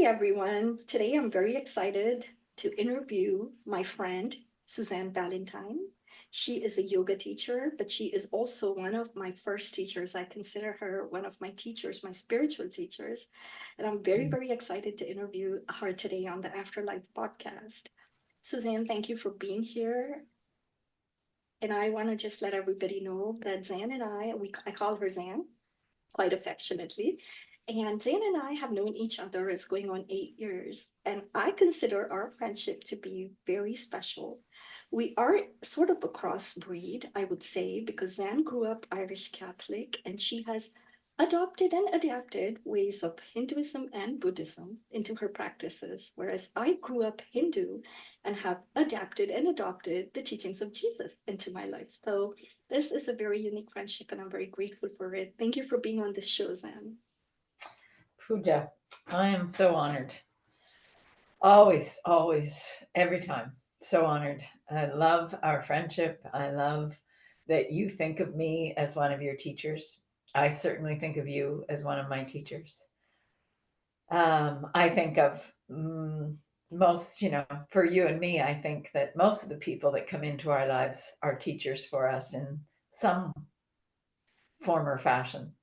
everyone. Today I'm very excited to interview my friend, Suzanne Ballantyne. She is a yoga teacher, but she is also one of my first teachers. I consider her one of my teachers, my spiritual teachers. And I'm very, very excited to interview her today on the Afterlife podcast. Suzanne, thank you for being here. And I want to just let everybody know that Zan and I call her Zan quite affectionately. And Zane and I have known each other as going on 8 years, and I consider our friendship to be very special. We are sort of a crossbreed, I would say, because Zan grew up Irish Catholic and she has adopted and adapted ways of Hinduism and Buddhism into her practices, whereas I grew up Hindu and have adapted and adopted the teachings of Jesus into my life. So this is a very unique friendship, and I'm very grateful for it. Thank you for being on this show, Zan. Pooja, I am so honored. Always, always, every time. So honored. I love our friendship. I love that you think of me as one of your teachers. I certainly think of you as one of my teachers. I think of most, for you and me, I think that most of the people that come into our lives are teachers for us in some form or fashion.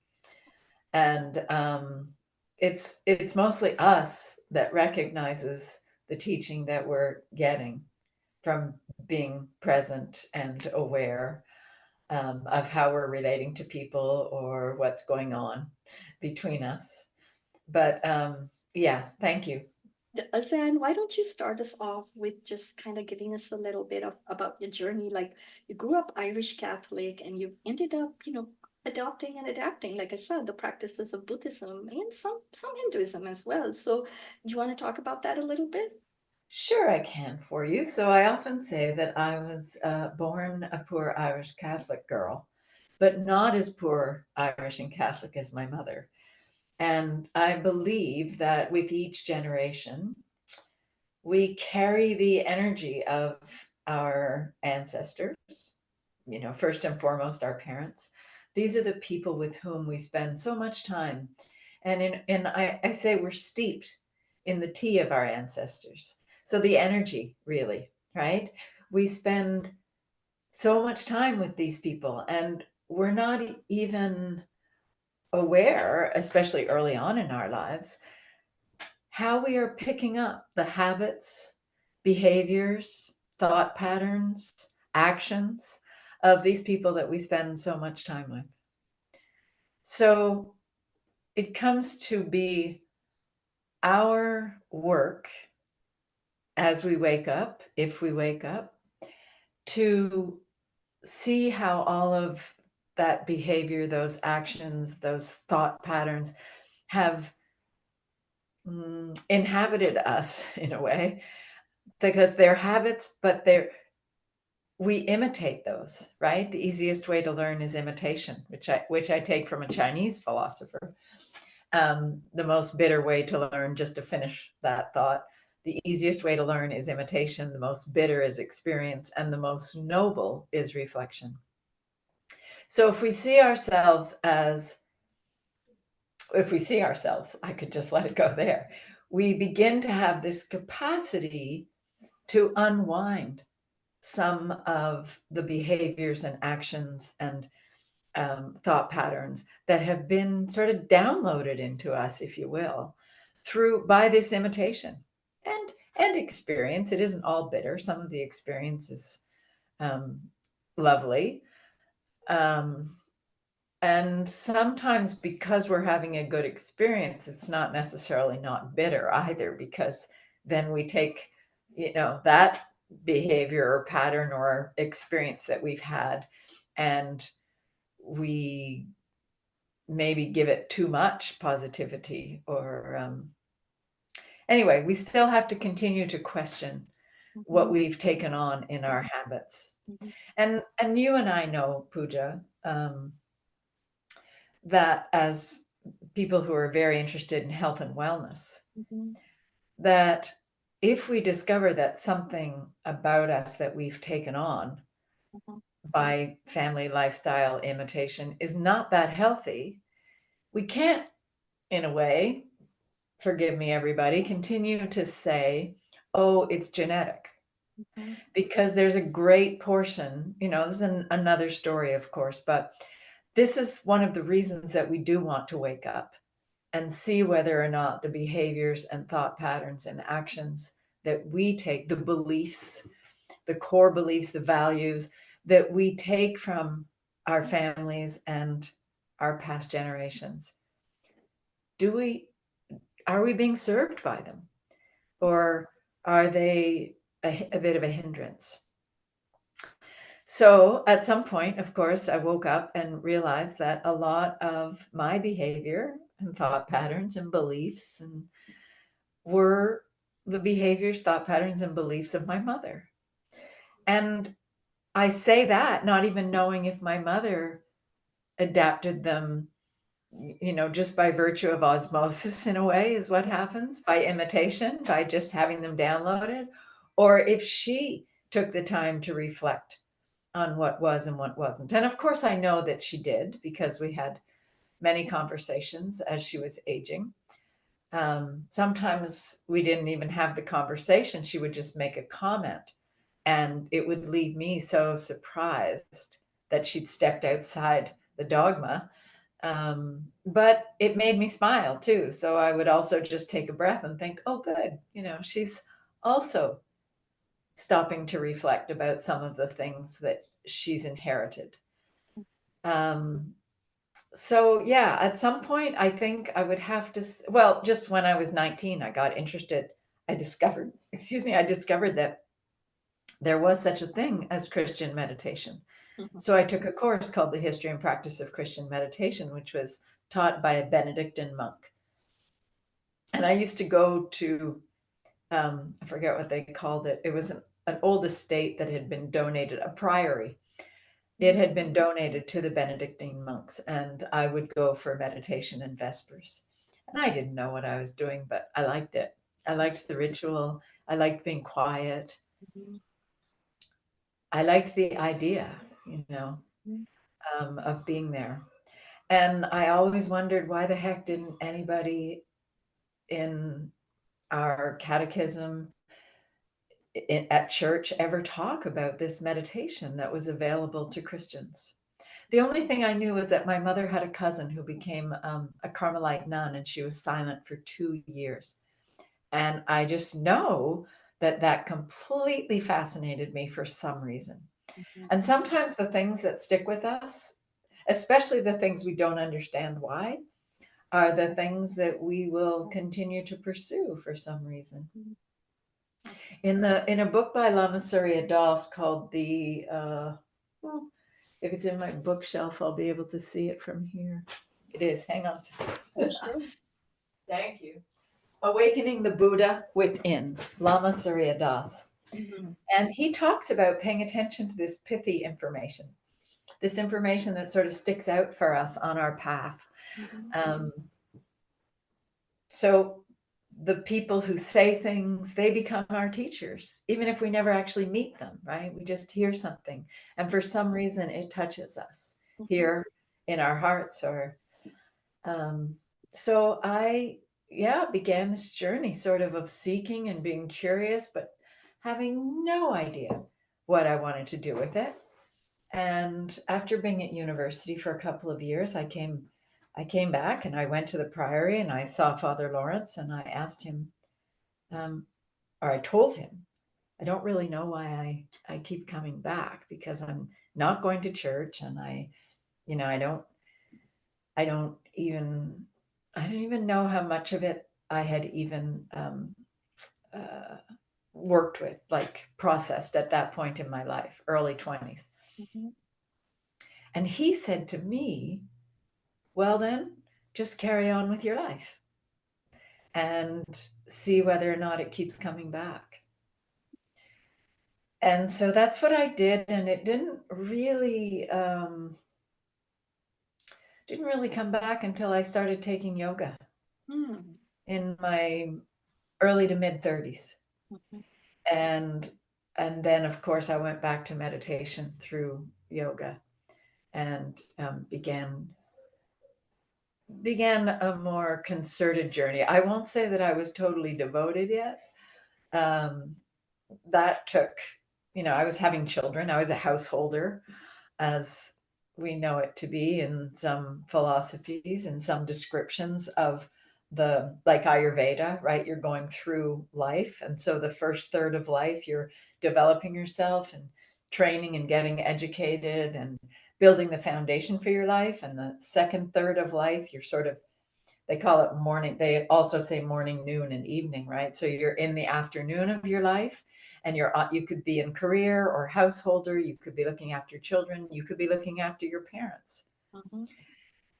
And it's mostly us that recognizes the teaching that we're getting from being present and aware of how we're relating to people or what's going on between us. But yeah, thank you. Zan, why don't you start us off with just kind of giving us a little bit of about your journey? Like you grew up Irish Catholic and you've ended up, adopting and adapting, like I said, the practices of Buddhism and some Hinduism as well. So do you want to talk about that a little bit? Sure, I can for you. So I often say that I was born a poor Irish Catholic girl, but not as poor Irish and Catholic as my mother. And I believe that with each generation, we carry the energy of our ancestors, first and foremost, our parents. These are the people with whom we spend so much time. And I say we're steeped in the tea of our ancestors. So the energy, really, right? We spend so much time with these people, and we're not even aware, especially early on in our lives, how we are picking up the habits, behaviors, thought patterns, actions of these people that we spend so much time with. So it comes to be our work as we wake up, if we wake up, to see how all of that behavior, those actions, those thought patterns have inhabited us in a way, because they're habits, but we imitate those, right? The easiest way to learn is imitation, which I take from a Chinese philosopher. The most bitter way to learn, just to finish that thought, the easiest way to learn is imitation, the most bitter is experience, and the most noble is reflection. So if we see ourselves, I could just let it go there. We begin to have this capacity to unwind some of the behaviors and actions and thought patterns that have been sort of downloaded into us, if you will, through by this imitation and experience. It isn't all bitter. Some of the experience is um, lovely. Um, and sometimes because we're having a good experience, it's not necessarily not bitter either, because then we take, that behavior or pattern or experience that we've had, and we maybe give it too much positivity or anyway, we still have to continue to question what Mhm, we've taken on in our habits. mhm, And you and I know, Pooja, that as people who are very interested in health and wellness, mhm, that if we discover that something about us that we've taken on mhm. by family lifestyle imitation is not that healthy, we can't, in a way, forgive me, everybody, continue to say, oh, it's genetic. Mhm. Because there's a great portion, this is another story, of course, but this is one of the reasons that we do want to wake up and see whether or not the behaviors and thought patterns and actions that we take, the beliefs, the core beliefs, the values that we take from our families and our past generations, do we are we being served by them, or are they a bit of a hindrance? So at some point, of course, I woke up and realized that a lot of my behavior and thought patterns and beliefs were the behaviors, thought patterns, and beliefs of my mother. And I say that not even knowing if my mother adapted them, just by virtue of osmosis, in a way, is what happens, by imitation, by just having them downloaded, or if she took the time to reflect on what was and what wasn't. And of course, I know that she did, because we had many conversations as she was aging. Sometimes we didn't even have the conversation. She would just make a comment, and it would leave me so surprised that she'd stepped outside the dogma. But it made me smile too. So I would also just take a breath and think, oh, good. She's also stopping to reflect about some of the things that she's inherited. Um, so yeah, at some point, I think I would have to, well, just when I was 19, I got interested. I discovered that there was such a thing as Christian meditation. Mhm. So I took a course called The History and Practice of Christian Meditation, which was taught by a Benedictine monk. And I used to go to, I forget what they called it. It was an old estate that had been donated, a priory. It had been donated to the Benedictine monks, and I would go for meditation and vespers. And I didn't know what I was doing, but I liked it. I liked the ritual. I liked being quiet. Mhm. I liked the idea, of being there. And I always wondered, why the heck didn't anybody in our catechism at church ever talk about this meditation that was available to Christians? The only thing I knew was that my mother had a cousin who became a Carmelite nun, and she was silent for 2 years. And I just know that that completely fascinated me for some reason. Mhm. And sometimes the things that stick with us, especially the things we don't understand why, are the things that we will continue to pursue for some reason. Mhm. In a book by Lama Surya Das called well, if it's in my bookshelf, I'll be able to see it from here. It is. Hang on a second. Oh, sure. Thank you. Awakening the Buddha Within, Lama Surya Das. Mhm. And he talks about paying attention to this pithy information, this information that sort of sticks out for us on our path. Mhm. Um, so the people who say things, they become our teachers, even if we never actually meet them, right? We just hear something, and for some reason it touches us Mhm. here in our hearts. Or um, so I, yeah, began this journey sort of seeking and being curious, but having no idea what I wanted to do with it. And after being at university for a couple of years, I came back and I went to the priory and I saw Father Lawrence, and I asked him, um, or I told him, I don't really know why I keep coming back, because I'm not going to church, and I I don't even, I didn't even know how much of it I had even uh, worked with, like processed at that point in my life, early 20s. Mhm. And he said to me, well, then just carry on with your life and see whether or not it keeps coming back. And so that's what I did. And it didn't really come back until I started taking yoga Mhm. in my early to mid 30s. Mhm. And and then of course I went back to meditation through yoga, and began began a more concerted journey. I won't say that I was totally devoted yet. Um, that took, I was having children. I was a householder, as we know it to be in some philosophies and some descriptions of the like Ayurveda, right? You're going through life. And so the first third of life, you're developing yourself and training and getting educated and building the foundation for your life. And the second third of life, you're sort of, they call it morning. They also say morning, noon, and evening, right? So you're in the afternoon of your life, and you could be in career or householder. You could be looking after children. You could be looking after your parents. Mhm,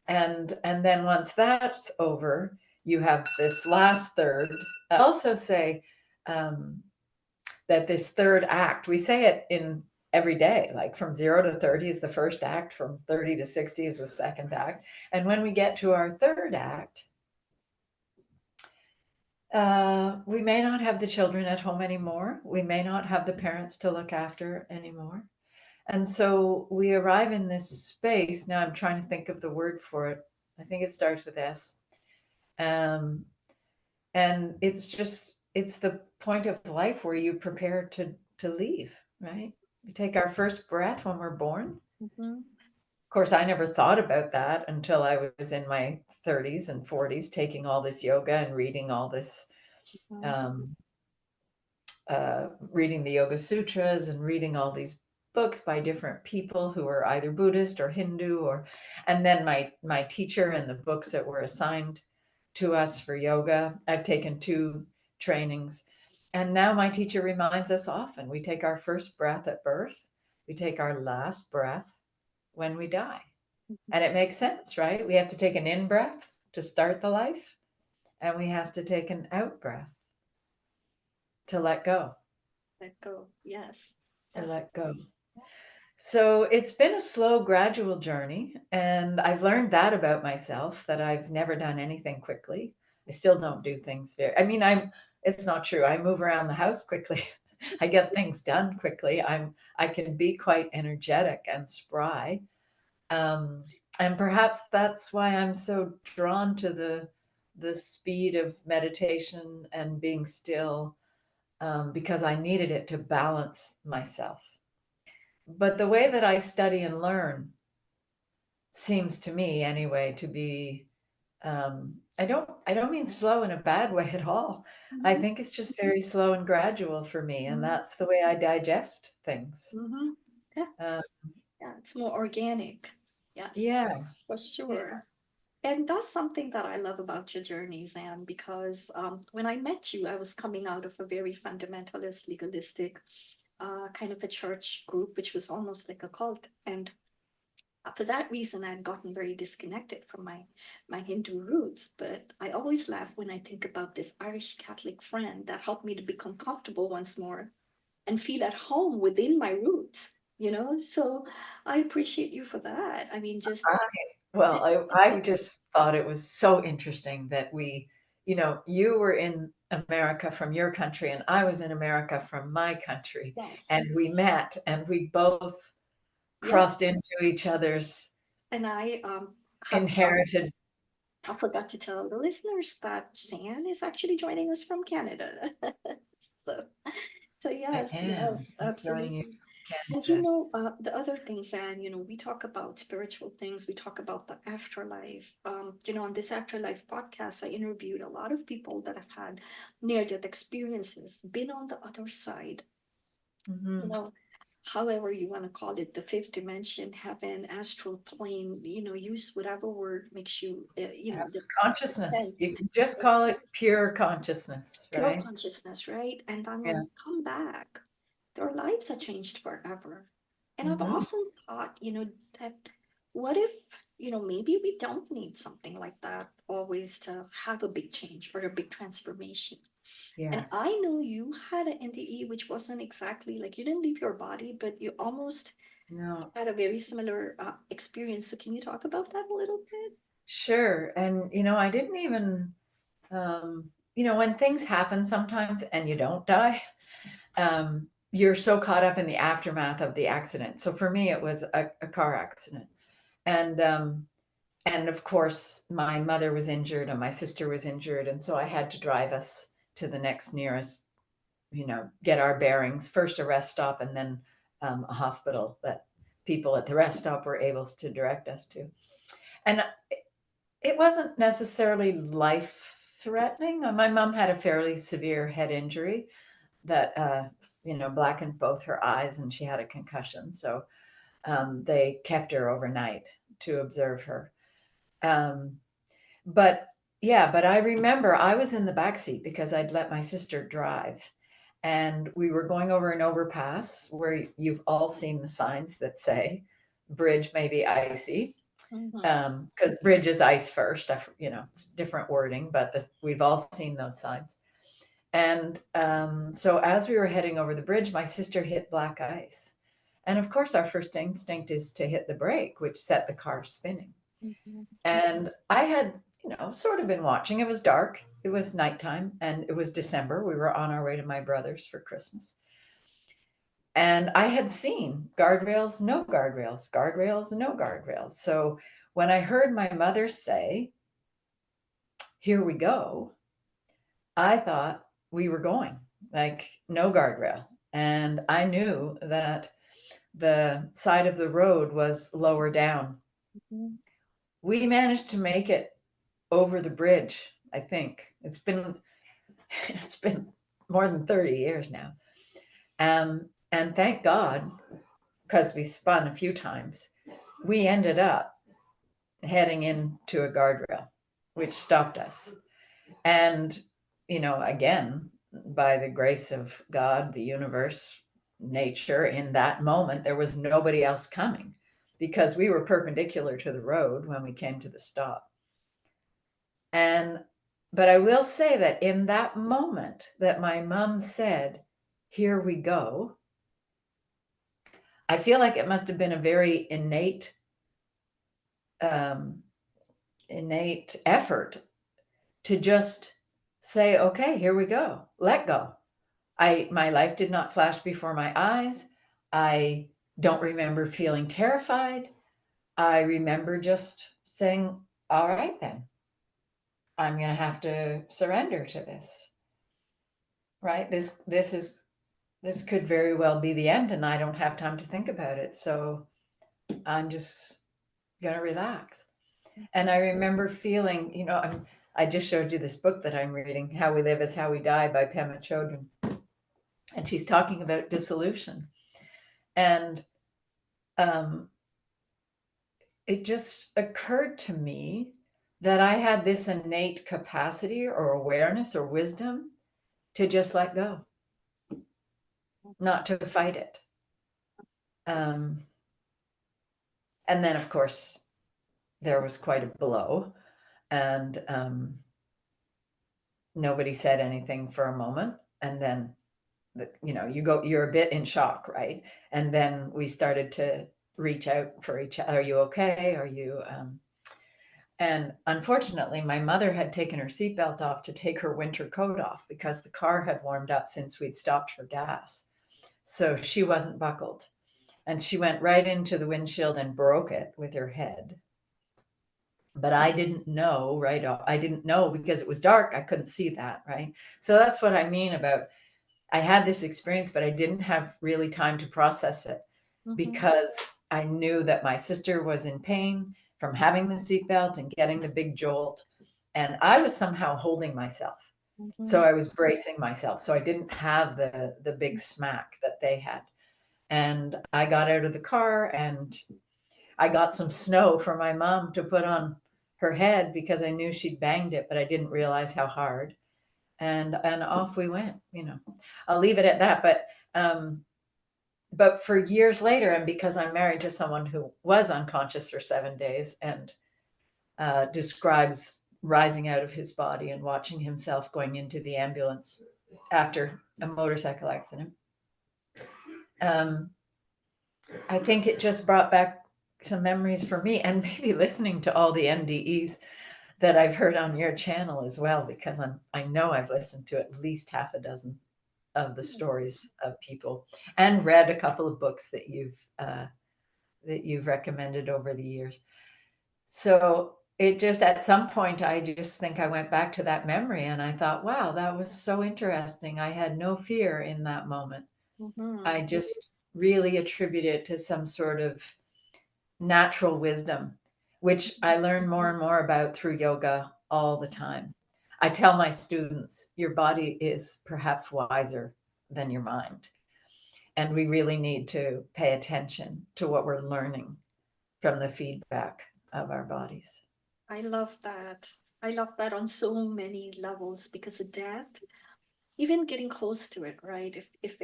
And then once that's over, you have this last third. I also say um, that this third act, we say it in every day, like from 0 to 30 is the first act, from 30 to 60 is the second act. And when we get to our third act, we may not have the children at home anymore. We may not have the parents to look after anymore. And so we arrive in this space. Now I'm trying to think of the word for it. I think it starts with S. Um, and it's the point of life where you prepare to leave, right? We take our first breath when we're born. mhm, Of course, I never thought about that until I was in my 30s and 40s, taking all this yoga and reading all this mhm, um, reading the Yoga Sutras and reading all these books by different people who are either Buddhist or Hindu, and then my teacher and the books that were assigned to us for yoga. I've taken 2 trainings, and now my teacher reminds us often we take our first breath at birth, we take our last breath when we die. mhm. And it makes sense, right? We have to take an in breath to start the life, and we have to take an out breath to let go, Let go. Yes. to Yes. let go. So it's been a slow, gradual journey. And I've learned that about myself, that I've never done anything quickly. I still don't do things it's not true. I move around the house quickly. I get things done quickly. I can be quite energetic and spry. Um, and perhaps that's why I'm so drawn to the speed of meditation and being still, because I needed it to balance myself. But the way that I study and learn seems to me anyway to be I don't mean slow in a bad way at all. I Mhm, think it's just very slow and gradual for me, and mhm, that's the way I digest things. mhm. Yeah, Uh, yeah, it's more organic. Yes, yeah, for yeah. sure. And that's something that I love about your journey, Zan, because when I met you, I was coming out of a very fundamentalist, legalistic kind of a church group, which was almost like a cult. And for that reason, I had gotten very disconnected from my Hindu roots. But I always laugh when I think about this Irish Catholic friend that helped me to become comfortable once more and feel at home within my roots, you know? So I appreciate you for that. I mean, just, I, well, I just thought it was so interesting that you were in America from your country, and I was in America from my country, yes, and we met, and we both yeah. crossed into each other's And I have inherited. I forgot to tell the listeners that Zan is actually joining us from Canada. so, so I yes, am. yes, I'm joining you absolutely. from And Canada. the other things, and we talk about spiritual things, we talk about the afterlife. On this afterlife podcast, I interviewed a lot of people that have had near-death experiences, been on the other side, you Mhm. know, however you want to call it, the fifth dimension, heaven, astral plane, use whatever word makes you, that Yes, consciousness. sense. You can just call it pure consciousness, Pure right? consciousness, right? And then when Yeah. we come back, their lives are changed forever. And I've Mhm. often thought, that what if, maybe we don't need something like that always to have a big change or a big transformation. And Yeah. I know you had an NDE, which wasn't exactly like you didn't leave your body, but you almost No. had a very similar experience. So can you talk about that a little bit? Sure. And I didn't even when things happen sometimes and you don't die, you're so caught up in the aftermath of the accident. So for me, it was a car accident. And And of course, my mother was injured and my sister was injured. And so I had to drive us to the next nearest, get our bearings, first a rest stop and then a hospital that people at the rest stop were able to direct us to. And it wasn't necessarily life threatening. My mom had a fairly severe head injury that, blackened both her eyes and she had a concussion. So they kept her overnight to observe her. Um, but yeah, but I remember I was in the back seat because I'd let my sister drive. And we were going over an overpass where you've all seen the signs that say bridge may be icy. Because bridge is ice first, it's different wording, but we've all seen those signs. And so as we were heading over the bridge, my sister hit black ice. And of course, our first instinct is to hit the brake, which set the car spinning. And I had, sort of been watching. It was dark, it was nighttime, and it was December. We were on our way to my brother's for Christmas. And I had seen guardrails, no guardrails, guardrails, no guardrails. So when I heard my mother say, "Here we go," I thought we were going, like no guardrail. And I knew that the side of the road was lower down. We managed to make it over the bridge, I think. It's been more than 30 years now. And thank God, because we spun a few times, we ended up heading into a guardrail, which stopped us. And, again, by the grace of God, the universe, nature, in that moment, there was nobody else coming because we were perpendicular to the road when we came to the stop. But I will say that in that moment that my mom said, "Here we go," I feel like it must have been a very um, innate effort to just say, "Okay, here we go, let go." My life did not flash before my eyes. I don't remember feeling terrified. I remember just saying, "All right, then, I'm going to have to surrender to this." Right? This could very well be the end, and I don't have time to think about it. So I'm just going to relax. And I remember feeling, I just showed you this book that I'm reading, How We Live is How We Die by Pema Chodron. And she's talking about dissolution. And it just occurred to me that I had this innate capacity or awareness or wisdom to just let go, not to fight it. And then, of course, there was quite a blow, and nobody said anything for a moment. And then, you're a bit in shock, right? And then we started to reach out for each other. Are you okay? Are you? And unfortunately, my mother had taken her seatbelt off to take her winter coat off because the car had warmed up since we'd stopped for gas. So she wasn't buckled. And she went right into the windshield and broke it with her head. But I didn't know, right? I didn't know because it was dark. I couldn't see that, right? So that's what I mean about I had this experience, but I didn't have really time to process it because I knew that my sister was in pain from having the seatbelt and getting the big jolt. And I was somehow holding myself. So I was bracing myself. So I didn't have the big smack that they had. And I got out of the car and I got some snow for my mom to put on her head because I knew she'd banged it, but I didn't realize how hard. And off we went. I'll leave it at that. But for years later, and because I'm married to someone who was unconscious for 7 days and describes rising out of his body and watching himself going into the ambulance after a motorcycle accident, I think it just brought back some memories for me, and maybe listening to all the NDEs that I've heard on your channel as well, because I know I've listened to at least half a dozen of the stories of people and read a couple of books that you've recommended over the years. So it just, at some point, I just think I went back to that memory and I thought, wow, that was so interesting. I had no fear in that moment. Mm-hmm. I just really attribute it to some sort of natural wisdom, which I learn more and more about through yoga all the time. I tell my students, your body is perhaps wiser than your mind. And we really need to pay attention to what we're learning from the feedback of our bodies. I love that. I love that on so many levels because of death, even getting close to it, right? If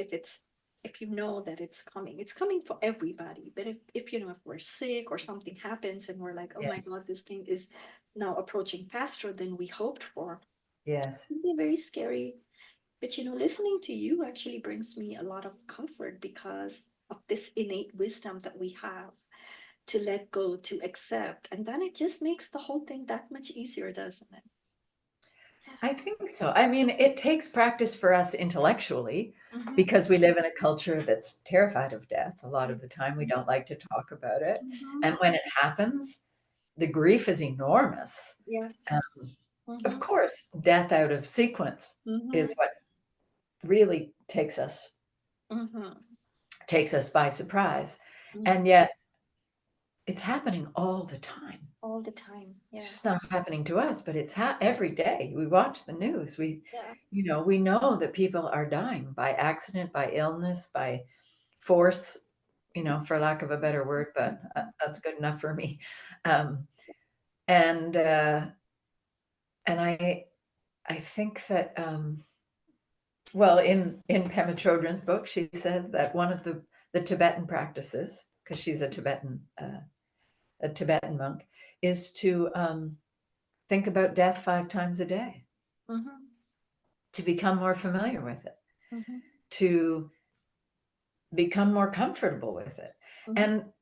if you know that it's coming for everybody. But if you know if we're sick or something happens and we're like, oh my God, Yes. this thing is now approaching faster than we hoped for, Yes. it can be very scary. But listening to you actually brings me a lot of comfort because of this innate wisdom that we have to let go, to accept. And then it just makes the whole thing that much easier, doesn't it? I think so. I mean, it takes practice for us intellectually Mm-hmm. because we live in a culture that's terrified of death. A lot of the time, we don't like to talk about it. Mm-hmm. And when it happens, the grief is enormous. Yes. Um, of Mm-hmm. course, death out of sequence Mm-hmm. is what really Mm-hmm. takes us by surprise. Mm-hmm. And yet it's happening all the time. All the time. It's Yeah. just not happening to us, but it's every day. We watch the news. Yeah. We know that people are dying by accident, by illness, by force, for lack of a better word, but that's good enough for me. Um, and and I think that well, in Pema Chodron's book, she said that one of the Tibetan practices, because she's a Tibetan monk, is to think about death 5 times a day, Mm-hmm. to become more familiar with it, Mm-hmm. to become more comfortable with it. Mm-hmm.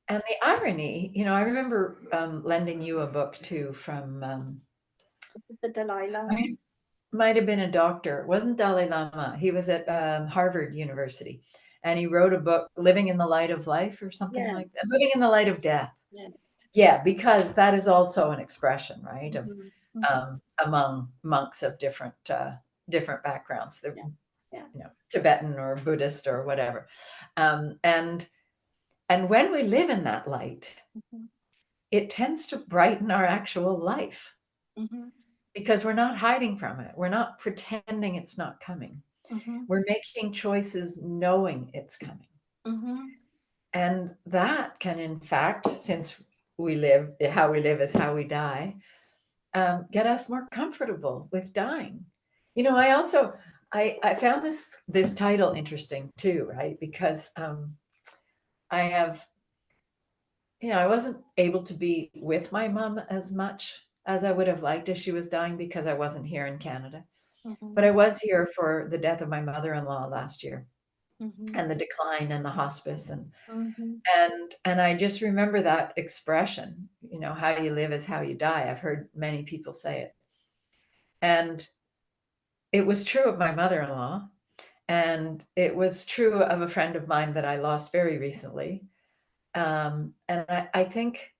And the irony, I remember lending you a book too from The Dalai Lama. might, might have been a doctor. It wasn't Dalai Lama. He was at Harvard University, and he wrote a book, "Living in the Light of Life" or something like that. Yes. Living in the Light of Death. Yeah. Yeah, because that is also an expression, right, of Mm-hmm. Mm-hmm. among monks of different backgrounds. The Yeah. Yeah. Tibetan or Buddhist or whatever. And when we live in that light, Mm-hmm. it tends to brighten our actual life Mm-hmm. because we're not hiding from it. We're not pretending it's not coming. Mm-hmm. We're making choices knowing it's coming. Mm-hmm. And that can, in fact, since how we live is how we die, get us more comfortable with dying. I also I found this title interesting too, right? Because I have I wasn't able to be with my mom as much as I would have liked as she was dying because I wasn't here in Canada. But Mm-hmm. I was here for the death of my mother-in-law last year Mm-hmm. and the decline and the hospice Mm-hmm. and I just remember that expression, how you live is how you die. I've heard many people say it. And it was true of my mother-in-law, and it was true of a friend of mine that I lost very recently. And I think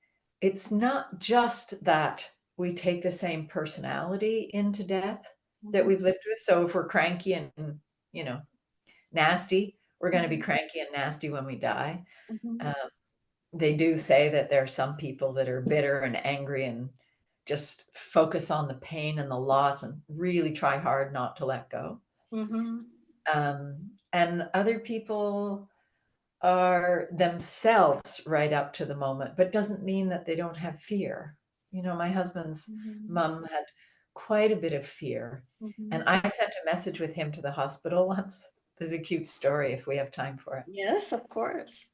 it's not just that we take the same personality into death that Mm-hmm. we've lived with. So if we're cranky and, you know, nasty, we're going to be Mm-hmm. cranky and nasty when we die. Mm-hmm. Um, they do say that there are some people that are bitter and angry and just focus on the pain and the loss and really try hard not to let go. Mm-hmm. And other people are themselves right up to the moment, but doesn't mean that they don't have fear. My husband's Mm-hmm. mom had quite a bit of fear. Mm-hmm. And I sent a message with him to the hospital once. There's a cute story if we have time for it. Yes, of course.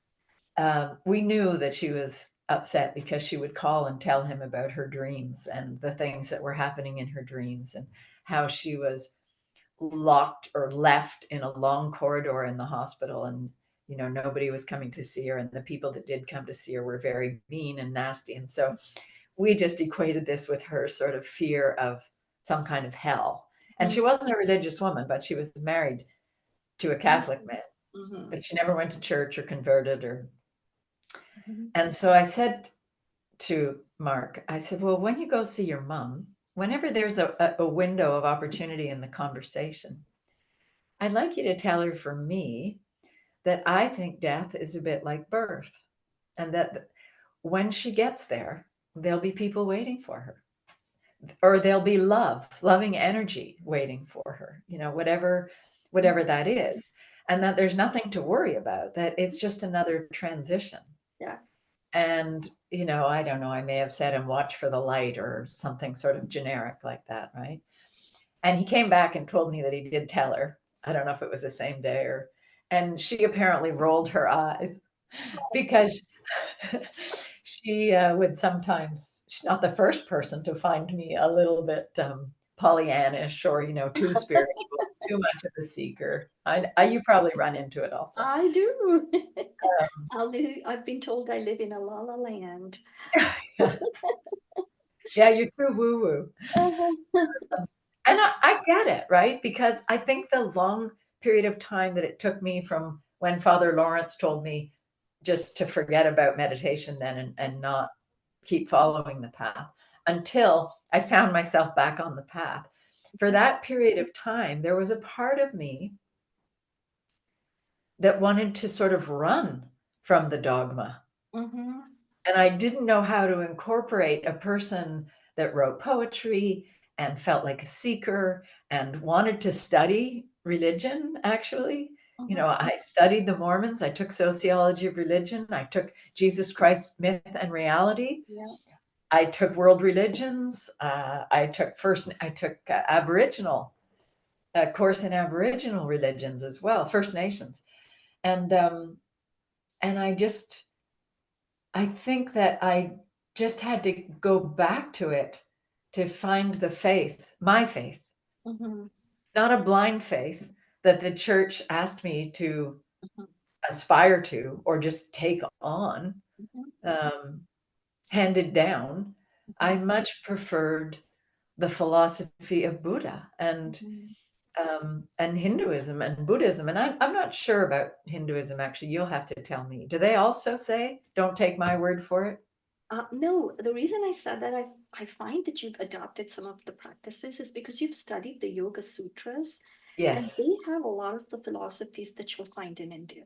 We knew that she was upset because she would call and tell him about her dreams and the things that were happening in her dreams and how she was locked or left in a long corridor in the hospital, and nobody was coming to see her, and the people that did come to see her were very mean and nasty. And so we just equated this with her sort of fear of some kind of hell. And she wasn't a religious woman, but she was married to a Catholic man, Mm-hmm. but she never went to church or converted or Mm-hmm. and so I said to Mark, I said, well, when you go see your mom, whenever there's a window of opportunity in the conversation, I'd like you to tell her, for me, that I think death is a bit like birth, and that when she gets there, there'll be people waiting for her, or there'll be loving energy waiting for her, whatever that is, and that there's nothing to worry about, that it's just another transition. Yeah. And, I don't know, I may have said, and watch for the light or something sort of generic like that, right? And he came back and told me that he did tell her. I don't know if it was the same day and she apparently rolled her eyes because she would sometimes, she's not the first person to find me a little bit Pollyannish, or, too spiritual, too much of a seeker. You probably run into it also. I do. Um, I've been told I live in a la la land. yeah, you're too woo woo. Uh-huh. And I get it, right? Because I think the long period of time that it took me from when Father Lawrence told me just to forget about meditation then, and not keep following the path, until I found myself back on the path. For that period of time, there was a part of me that wanted to sort of run from the dogma. Mm-hmm. And I didn't know how to incorporate a person that wrote poetry and felt like a seeker and wanted to study religion, actually. Mm-hmm. I studied the Mormons. I took sociology of religion. I took Jesus Christ, myth and reality. Yeah. I took world religions. I took Aboriginal, a course in Aboriginal religions as well, First Nations. And I think that I just had to go back to it to find the faith, my faith, Mm-hmm. not a blind faith that the church asked me to Mm-hmm. aspire to or just take on, Mm-hmm. um, handed down. I much preferred the philosophy of Buddha Mm-hmm. and Hinduism and Buddhism. And I'm not sure about Hinduism, actually. You'll have to tell me. Do they also say, don't take my word for it? No, the reason I said that I find that you've adopted some of the practices is because you've studied the Yoga Sutras, and Yes. they have a lot of the philosophies that you'll find in India.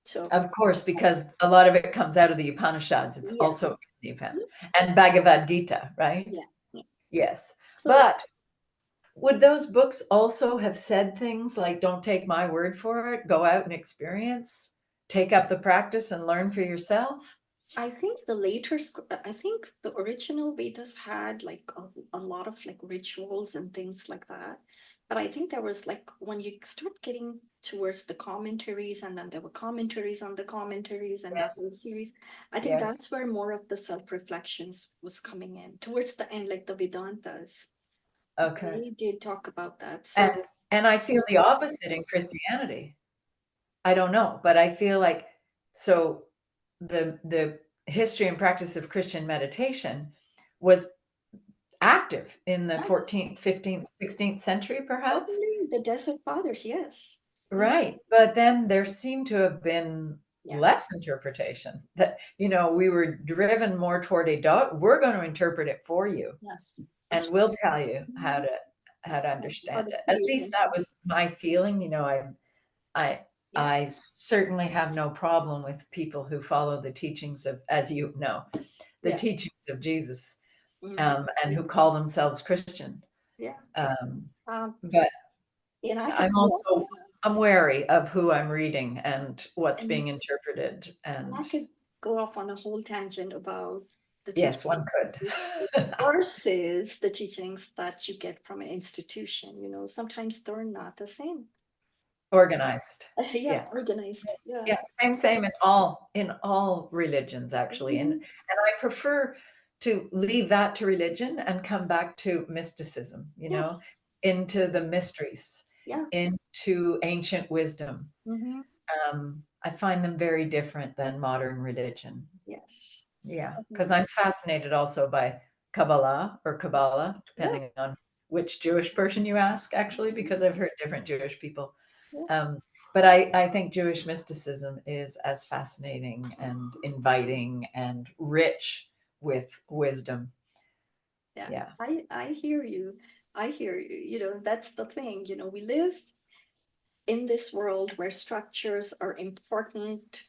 So, Of course, because a lot of it comes out of the Upanishads. It's yeah, also in the Upanishad and Bhagavad Gita, right? yeah, yeah. Yes. So But would those books also have said things like, don't take my word for it, go out and experience, take up the practice and learn for yourself? I think I think the original Vedas had like a lot of like rituals and things like that. But I think there was like when you start getting towards the commentaries, and then there were commentaries on the commentaries and that Yes. whole series, I think Yes. that's where more of the self-reflections was coming in. Towards the end, like the Vedantas, Okay. they did talk about that. So And I feel the opposite in Christianity. I don't know, but I feel like, so the history and practice of Christian meditation was active in the yes, 14th, 15th, 16th century, perhaps. totally the Desert Fathers, yes. Mhm. Right. But then there seemed to have been Yeah, less interpretation, that, we were driven more toward we're going to interpret it for you, yes. and we'll tell you how to understand Part of it. At least fusion. that was my feeling. I Yeah, I certainly have no problem with people who follow the teachings of, as you know, the yeah. teachings of Jesus, Mhm. and who call themselves Christian. Yeah. Um, Um, but and I could I'm go off on also I'm wary of who I'm reading and what's and, being interpreted. and I And could go off on a whole tangent about the yes, teachings one could. versus the teachings that you get from an institution. Sometimes they're not the same. Organized. Yeah, Yeah. organized. Yeah, Yes. same in all religions, actually. And Mhm. I prefer to leave that to religion and come back to mysticism, Yes. into the mysteries, Yeah. into ancient wisdom. Hmm. I find them very different than modern religion. Yes. Yeah, because Definitely. I'm fascinated also by Kabbalah, Yeah. depending on which Jewish person you ask, actually, Mhm. because I've heard different Jewish people. Yeah. Um, but I think Jewish mysticism is as fascinating and inviting and rich with wisdom. Yeah, Yeah. I hear you. I hear you. That's the thing. We live in this world where structures are important,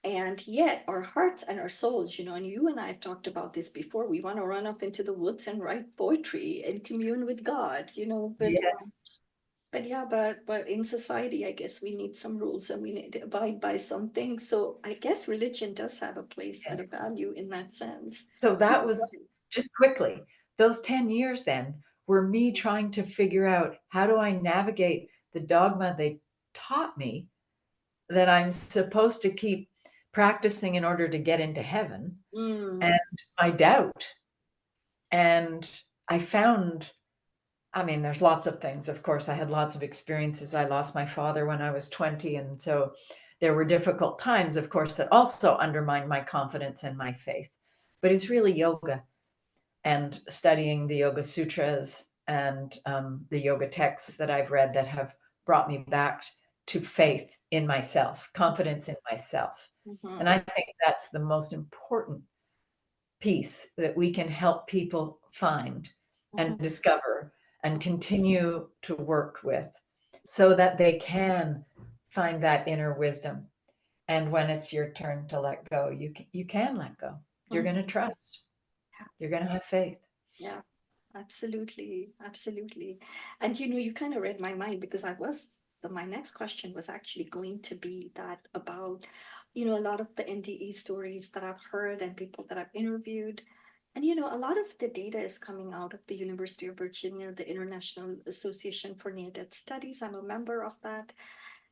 and yet our hearts and our souls, and you and I have talked about this before, we want to run off into the woods and write poetry and commune with God, Yes. but yeah, but in society, I guess we need some rules and we need to abide by some things. So I guess religion does have a place and a Yes. value in that sense. So that was just quickly, those 10 years then were me trying to figure out how do I navigate the dogma they taught me that I'm supposed to keep practicing in order to get into heaven, Mm, and my doubt. And I found, I mean, there's lots of things. Of course, I had lots of experiences. I lost my father when I was 20. And so there were difficult times, of course, that also undermined my confidence and my faith. But it's really yoga and studying the Yoga Sutras and the yoga texts that I've read that have brought me back to faith in myself, confidence in myself. mhm, And I think that's the most important piece that we can help people find and mhm, discover and continue to work with so that they can find that inner wisdom. And when it's your turn to let go, you can let go. You're going mhm. to trust. You're going to have faith. Yeah, absolutely, absolutely. And you kind of read my mind because my next question was actually going to be that about, a lot of the NDE stories that I've heard and people that I've interviewed. And a lot of the data is coming out of the University of Virginia, the International Association for Near-Death Studies. I'm a member of that.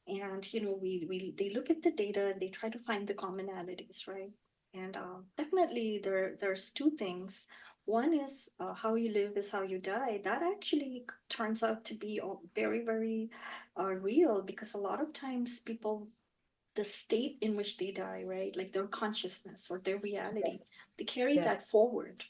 And we they look at the data and they try to find the commonalities, right? And definitely there's two things. One is how you live is how you die. That actually turns out to be very, very real, because a lot of times people, the state in which they die, right, like their consciousness or their reality, Yes. they carry Yes. that forward.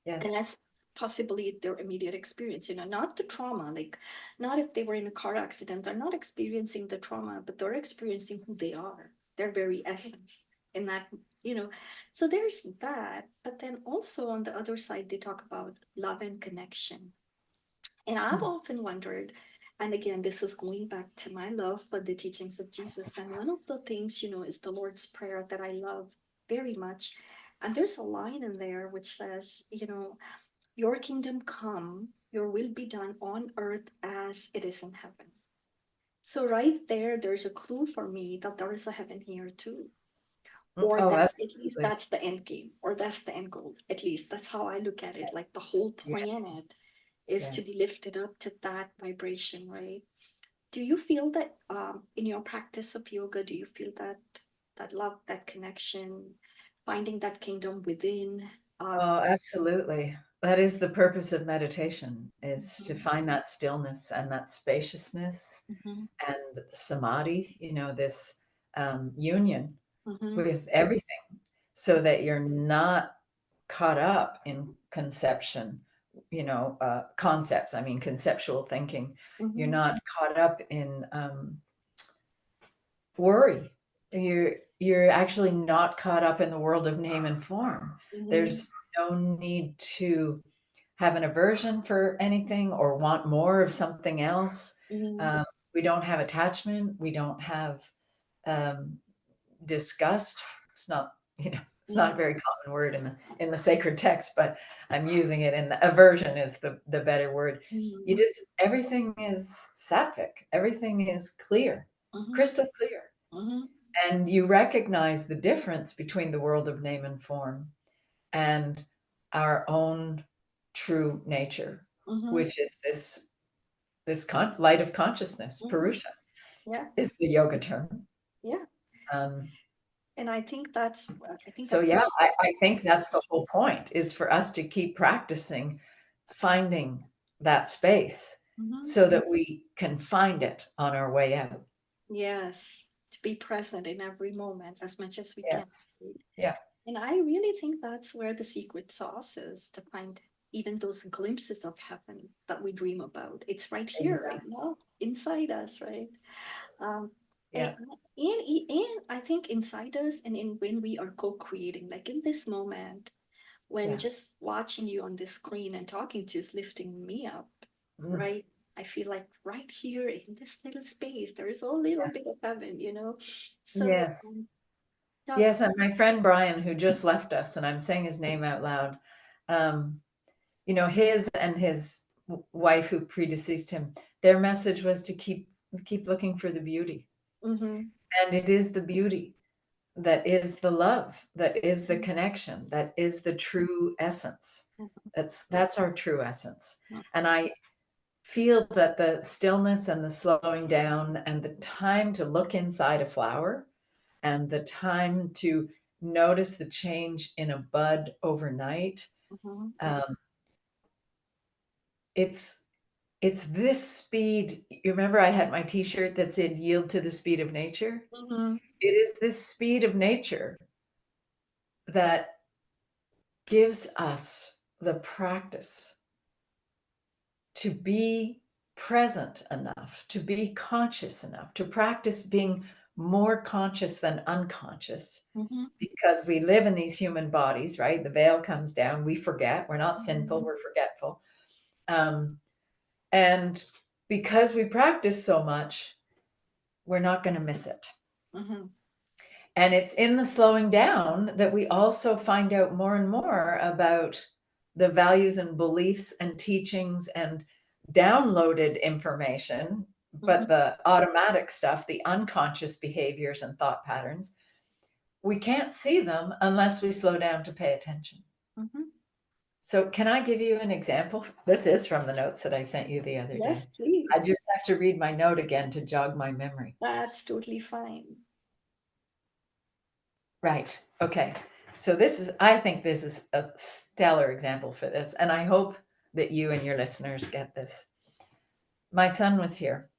And Yes. that's possibly their immediate experience, not the trauma, like not if they were in a car accident, they're not experiencing the trauma, but they're experiencing who they are, their very essence. And that, you know so there's that. But then also on the other side, they talk about love and connection. And I've Mm. often wondered, and again, this is going back to my love for the teachings of Jesus. And one of the things, is the Lord's Prayer that I love very much. And there's a line in there which says, your kingdom come, your will be done on earth as it is in heaven. So right there's a clue for me that there is a heaven here too. Or Oh, that at least absolutely. that's the end game, or that's the end goal. At least that's how I look at it. Yes. Like the whole Yes. planet is to be Yes. lifted up to that vibration, right? Do you feel that in your practice of yoga, do you feel that love, that connection, finding that kingdom within? Um, Oh, absolutely. That is the purpose of meditation, is to mhm, find that stillness and that spaciousness mhm, and samadhi, this union mhm, with everything, so that you're not caught up in conception, concepts. I mean, conceptual thinking. You're mhm, not caught up in worry. You're actually not caught up in the world of name and form. mhm, There's no need to have an aversion for anything or want more of something else. mhm, Um, we don't have attachment. We don't have um, disgust. It's not, it's not a mhm, very common word in the sacred text, but I'm using it in the aversion is the better word. You mhm, just everything is sattvic. Everything is clear, mhm, crystal clear. mhm, And you recognize the difference between the world of name and form and our own true nature, mhm, which is this light of consciousness. mhm. Purusha Yeah, is the yoga term. yeah. Um, And I think so that yeah, goes. I think that's the whole point, is for us to keep practicing finding that space Mhm. so that we can find it on our way out. Yes, to be present in every moment as much as we can. Yes. Right? Yeah. And I really think that's where the secret sauce is, to find even those glimpses of heaven that we dream about. It's right here, right Exactly. now, inside us, right? Um, and, Yeah. and I think inside us, and in when we are co-creating, like in this moment, when Yeah. just watching you on this screen and talking to you is lifting me up, Mm. right? I feel like right here in this little space, there is a little bit of heaven, you know? So, Yes. talk. Yes. And my friend Brian, who just left us, and I'm saying his name out loud, um, you know, his and his wife who predeceased him, their message was to keep looking for the beauty. Mhm, And it is the beauty that is the love, that is the connection, that is the true essence. mhm, That's our true essence. mhm, And I feel that the stillness and the slowing down and the time to look inside a flower and the time to notice the change in a bud overnight, mhm, um, it's it's this speed. You remember I had my t-shirt that said yield to the speed of nature? mhm, It is this speed of nature that gives us the practice to be present enough, to be conscious enough, to practice being more conscious than unconscious, mhm, because we live in these human bodies, right? The veil comes down, we forget, we're not sinful, mhm, we're forgetful. Um, and because we practice so much, we're not going to miss it. mhm, And it's in the slowing down that we also find out more and more about the values and beliefs and teachings and downloaded information, but mhm, the automatic stuff, the unconscious behaviors and thought patterns, we can't see them unless we slow down to pay attention. mhm. So, can I give you an example? This is from the notes that I sent you the other Yes, day. please. I just have to read my note again to jog my memory. That's totally fine. Right. Okay. So I think this is a stellar example for this. And I hope that you and your listeners get this. My son was here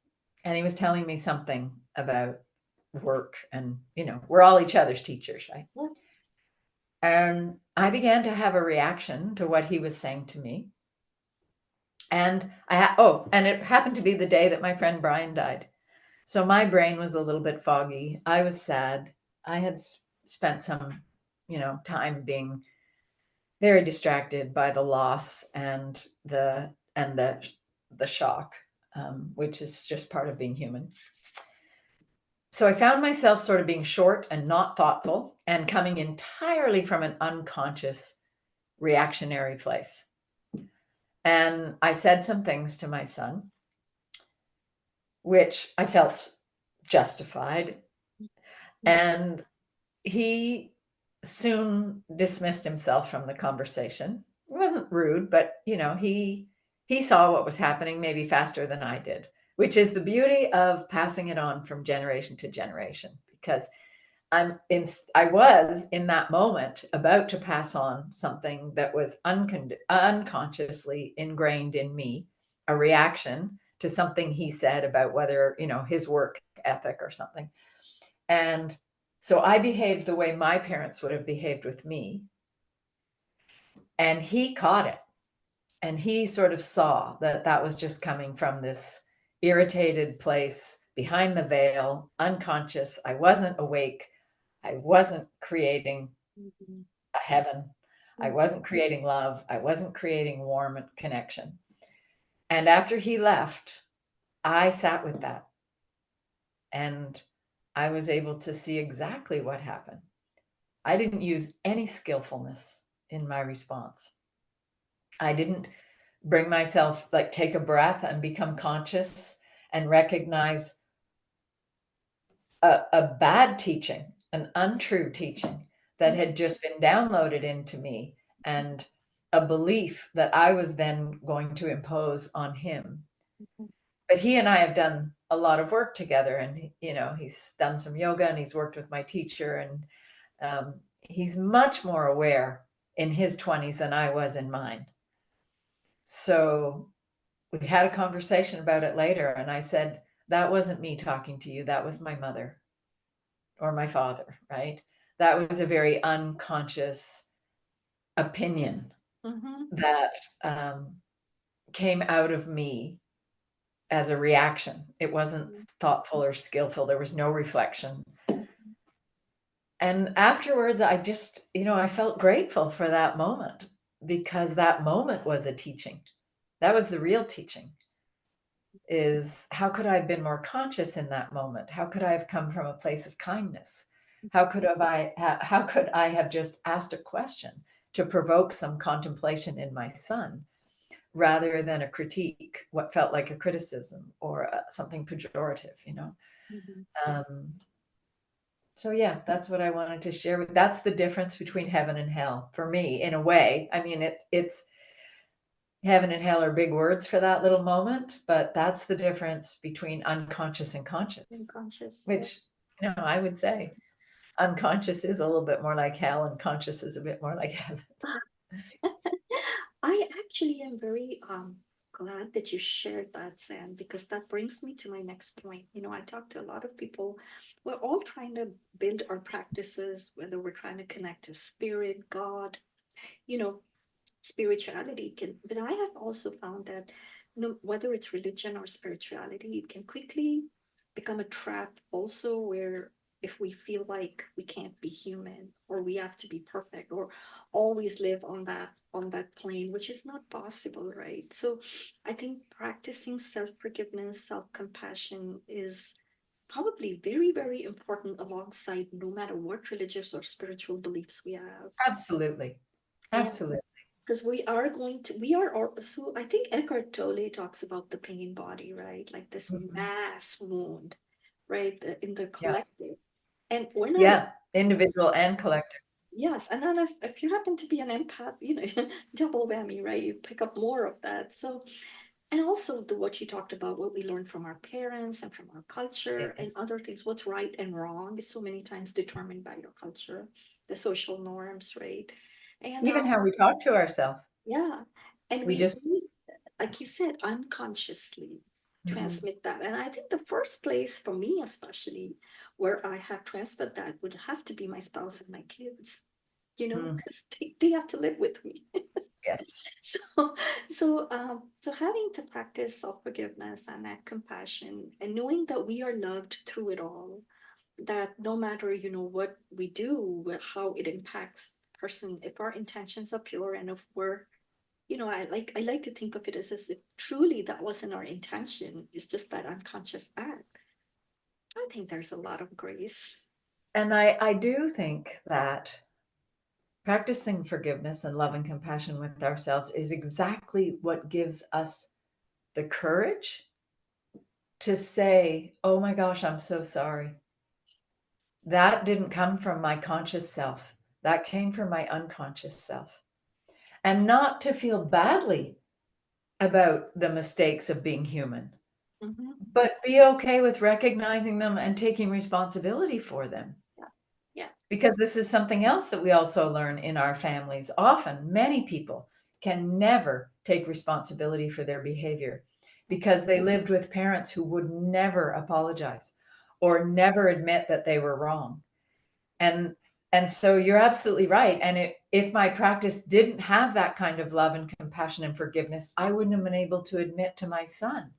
and he was telling me something about work and, we're all each other's teachers, right? Yeah. And I began to have a reaction to what he was saying to me. And and it happened to be the day that my friend Brian died. So my brain was a little bit foggy. I was sad. I had spent some, time being very distracted by the loss and the shock, which is just part of being human. So I found myself sort of being short and not thoughtful and coming entirely from an unconscious reactionary place. And I said some things to my son, which I felt justified. And he soon dismissed himself from the conversation. It wasn't rude, but he saw what was happening maybe faster than I did, which is the beauty of passing it on from generation to generation. Because I was in that moment about to pass on something that was unconsciously ingrained in me, a reaction to something he said about whether his work ethic or something. And so I behaved the way my parents would have behaved with me. And he caught it. And he sort of saw that that was just coming from this irritated place behind the veil, unconscious. I wasn't awake. I wasn't creating Mhm, a heaven. I mhm, wasn't creating love. I wasn't creating warm connection. And after he left, I sat with that and I was able to see exactly what happened. I didn't use any skillfulness in my response. I didn't bring myself, like, take a breath and become conscious and recognize a bad teaching, an untrue teaching that had just been downloaded into me, and a belief that I was then going to impose on him. mhm, But he and I have done a lot of work together, and he's done some yoga and he's worked with my teacher, and he's much more aware in his 20s than I was in mine. So we had a conversation about it later, and I said, that wasn't me talking to you, that was my mother or my father, right? That was a very unconscious opinion mhm, that came out of me as a reaction. It wasn't thoughtful or skillful, there was no reflection. And afterwards, I just, I felt grateful for that moment because that moment was a teaching. That was the real teaching. Is how could I have been more conscious in that moment? How could I have come from a place of kindness? How could I have just asked a question to provoke some contemplation in my son rather than a critique, what felt like a criticism or something pejorative? Mhm. Um, so yeah, that's what I wanted to share with. That's the difference between heaven and hell for me, in a way. I mean, it's heaven and hell are big words for that little moment, but that's the difference between unconscious and conscious, Unconscious, yeah. which, I would say unconscious is a little bit more like hell and conscious is a bit more like heaven. I actually am very glad that you shared that, Sam, because that brings me to my next point. I talk to a lot of people. We're all trying to build our practices, whether we're trying to connect to spirit, God, you know, spirituality can, but I have also found that whether it's religion or spirituality, it can quickly become a trap also, where if we feel like we can't be human or we have to be perfect or always live on that plane, which is not possible, right? So I think practicing self-forgiveness, self-compassion is probably very, very important, alongside no matter what religious or spiritual beliefs we have. Absolutely. And Absolutely. because we are, so I think Eckhart Tolle talks about the pain body, right? Like this Mhm. mass wound, right? In the Yeah. collective. And we're not, Yeah. Individual and collective. yes. And then if you happen to be an empath, double whammy, right? You pick up more of that. So, and also what you talked about, what we learned from our parents and from our culture and Yes. other things, what's right and wrong is so many times determined by your culture, the social norms, right? And Even how we talk to ourselves. yeah, and We just, like you said, unconsciously Mhm. transmit that. And I think the first place for me, especially, where I have transferred that would have to be my spouse and my kids, Mm. because they have to live with me. Yes. So, so having to practice self-forgiveness and that compassion and knowing that we are loved through it all, that no matter, what we do, how it impacts person, if our intentions are pure and if we're, I like to think of it as if truly that wasn't our intention, it's just that unconscious act. I think there's a lot of grace. And I do think that practicing forgiveness and love and compassion with ourselves is exactly what gives us the courage to say, oh my gosh, I'm so sorry. That didn't come from my conscious self. That came from my unconscious self. And not to feel badly about the mistakes of being human, Hmm. but be okay with recognizing them and taking responsibility for them. Yeah, yeah. Because this is something else that we also learn in our families. Often, many people can never take responsibility for their behavior because they lived with parents who would never apologize or never admit that they were wrong. And and so you're absolutely right. And if my practice didn't have that kind of love and compassion and forgiveness, I wouldn't have been able to admit to my son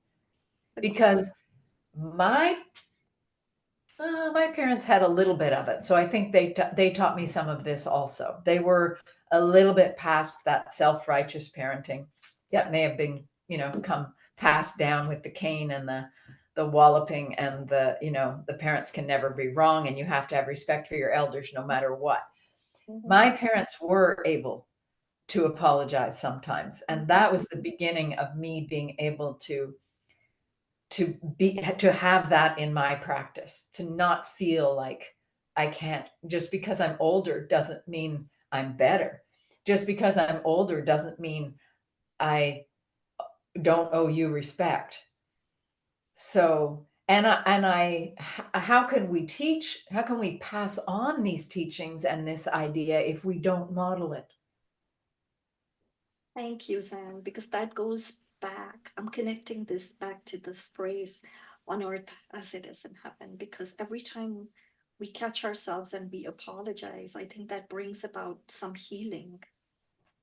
Agree. because my my parents had a little bit of it, so I think they taught me some of this also. They were a little bit past that self-righteous parenting that may have been, come passed down with the cane and the walloping and the parents can never be wrong and you have to have respect for your elders no matter what. Mhm. My parents were able to apologize sometimes, and Mhm. that was the beginning of me being able to have that in my practice, to not feel like I can't. Just because I'm older doesn't mean I'm better. Just because I'm older doesn't mean I don't owe you respect. So, how can we teach? How can we pass on these teachings and this idea if we don't model it? Thank you, Zan, because that goes back. I'm connecting this back to this phrase, on earth as it is in heaven, because every time we catch ourselves and we apologize, I think that brings about some healing.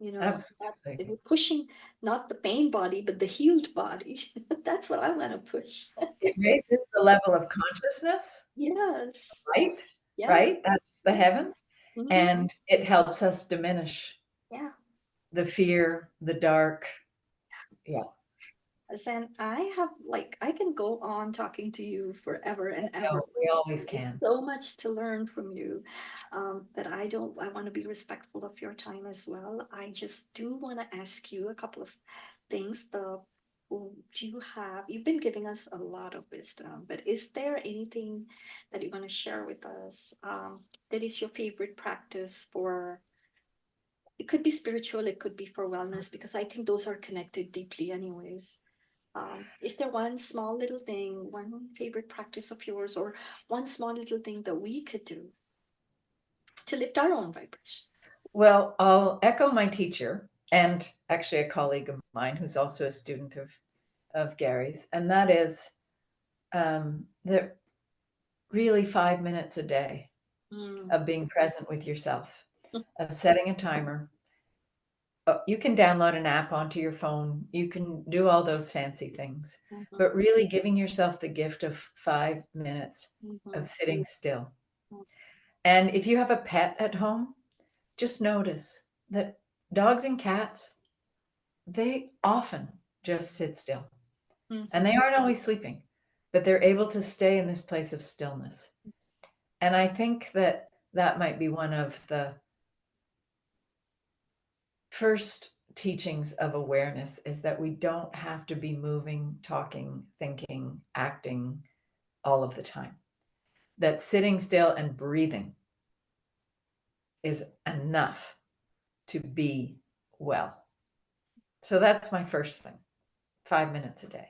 Absolutely. We're pushing not the pain body, but the healed body. That's what I want to push. It raises the level of consciousness, Yes. right? Yeah. right? That's the Yeah. heaven. Hmm. And it helps us diminish Yeah. the fear, the dark. Yeah. Then I have like I can go on talking to you forever and ever. No, we always There's can. so much to learn from you, that I don't. I want to be respectful of your time as well. I just do want to ask you a couple of things. Do you have? You've been giving us a lot of wisdom, but is there anything that you want to share with us? That is your favorite practice for? It could be spiritual. It could be for wellness, because I think those are connected deeply, anyways. Is there one small little thing, one favorite practice of yours, or one small little thing that we could do to lift our own vibration? Well, I'll echo my teacher and actually a colleague of mine who's also a student of Gary's, and that is that really 5 minutes a day Mm, of being present with yourself, of setting a timer. You can download an app onto your phone. You can do all those fancy things, mhm, but really giving yourself the gift of 5 minutes of mhm, sitting still. mhm, And if you have a pet at home, just notice that dogs and cats, they often just sit still and mhm, they aren't always sleeping, but they're able to stay in this place of stillness. And I think that that might be one of the first teachings of awareness is that we don't have to be moving, talking, thinking, acting all of the time. That sitting still and breathing is enough to be well. So that's my first thing, 5 minutes a day.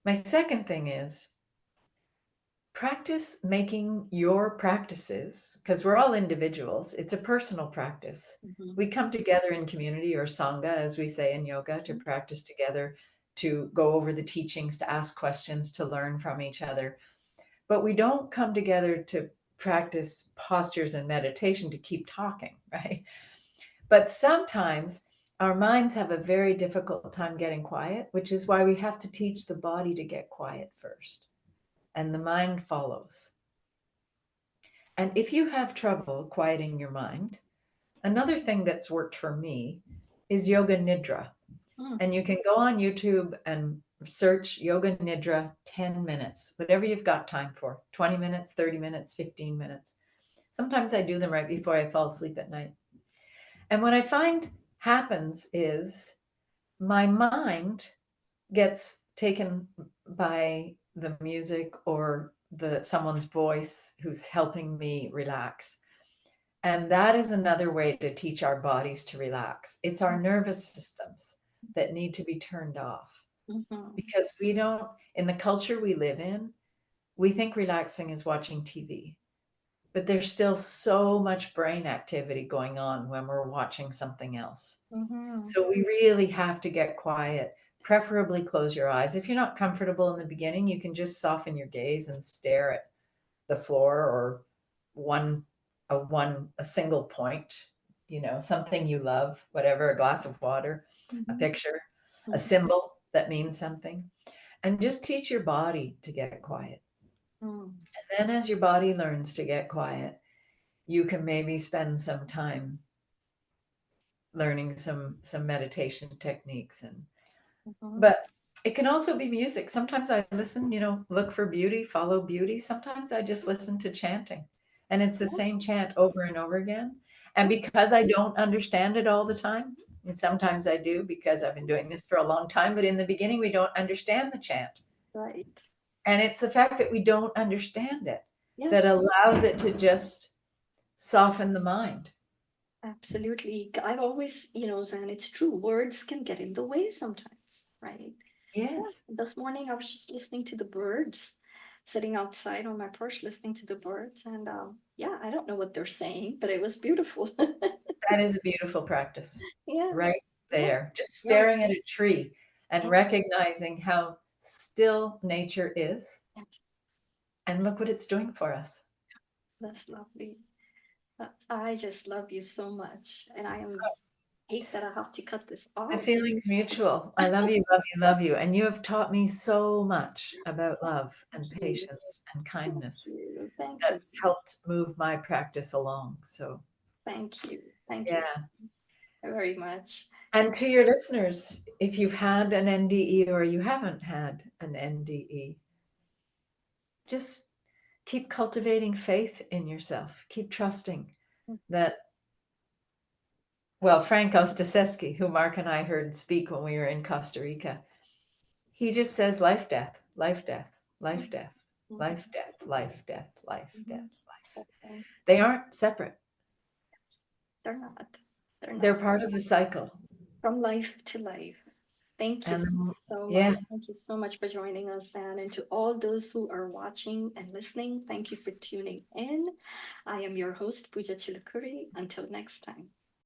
My second thing is practice making your practices, because we're all individuals, it's a personal practice. mhm, We come together in community or sangha, as we say in yoga, to practice together, to go over the teachings, to ask questions, to learn from each other. But we don't come together to practice postures and meditation to keep talking, right? But sometimes our minds have a very difficult time getting quiet, which is why we have to teach the body to get quiet first, and the mind follows. And if you have trouble quieting your mind, another thing that's worked for me is yoga nidra. mhm, And you can go on YouTube and search yoga nidra 10 minutes, whatever you've got time for, 20 minutes, 30 minutes, 15 minutes. Sometimes I do them right before I fall asleep at night. And what I find happens is my mind gets taken by the music or the someone's voice who's helping me relax. And that is another way to teach our bodies to relax. It's our nervous systems that need to be turned off mhm, because we don't, in the culture we live in, we think relaxing is watching TV, but there's still so much brain activity going on when we're watching something else. mhm, So we really have to get quiet, preferably close your eyes. If you're not comfortable in the beginning, you can just soften your gaze and stare at the floor or one a single point, something you love, whatever, a glass of water, a mhm, picture, a mhm, symbol that means something, and just teach your body to get quiet. mhm. And then as your body learns to get quiet, you can maybe spend some time learning some meditation techniques. And Mhm. but it can also be music. Sometimes I listen, look for beauty, follow beauty. Sometimes I just listen to chanting, and it's the same chant over and over again. And because I don't understand it all the time, and sometimes I do because I've been doing this for a long time, but in the beginning we don't understand the chant. Right. And it's the fact that we don't understand it that Yes, allows it to just soften the mind. absolutely. I've always, Zan, it's true. Words can get in the way sometimes, right? Yeah. Yes, This morning I was just listening to the birds, sitting outside on my porch listening to the birds, and yeah, I don't know what they're saying, but it was beautiful. that is a beautiful practice Yeah, right yeah, there. Just yeah, staring at a tree and yeah. recognizing how still nature is. Yes, And look what it's doing for us. that's lovely. I just love you so much, and I am hate that I have to cut this The off. feeling's mutual. I love you, love you, love you. And you have taught me so much about love and Thank you. patience and Thank kindness. you. you. Thank you. that's helped move my practice along. So, Thank you. Thank you yeah. very much. And to your listeners, if you've had an NDE or you haven't had an NDE, just keep cultivating faith in yourself. Keep trusting that, well, Frank Ostaseski, who Mark and I heard speak when we were in Costa Rica, he just says life, death, life, death, life, death, life, death, life, death, life, death, life. Okay. They aren't separate. Yes. They're not. They're They're not. part of the cycle. From life to life. Thank you And so much. yeah, Thank you so much for joining us, Anne. And to all those who are watching and listening, thank you for tuning in. I am your host, Pooja Chilukuri. Until next time.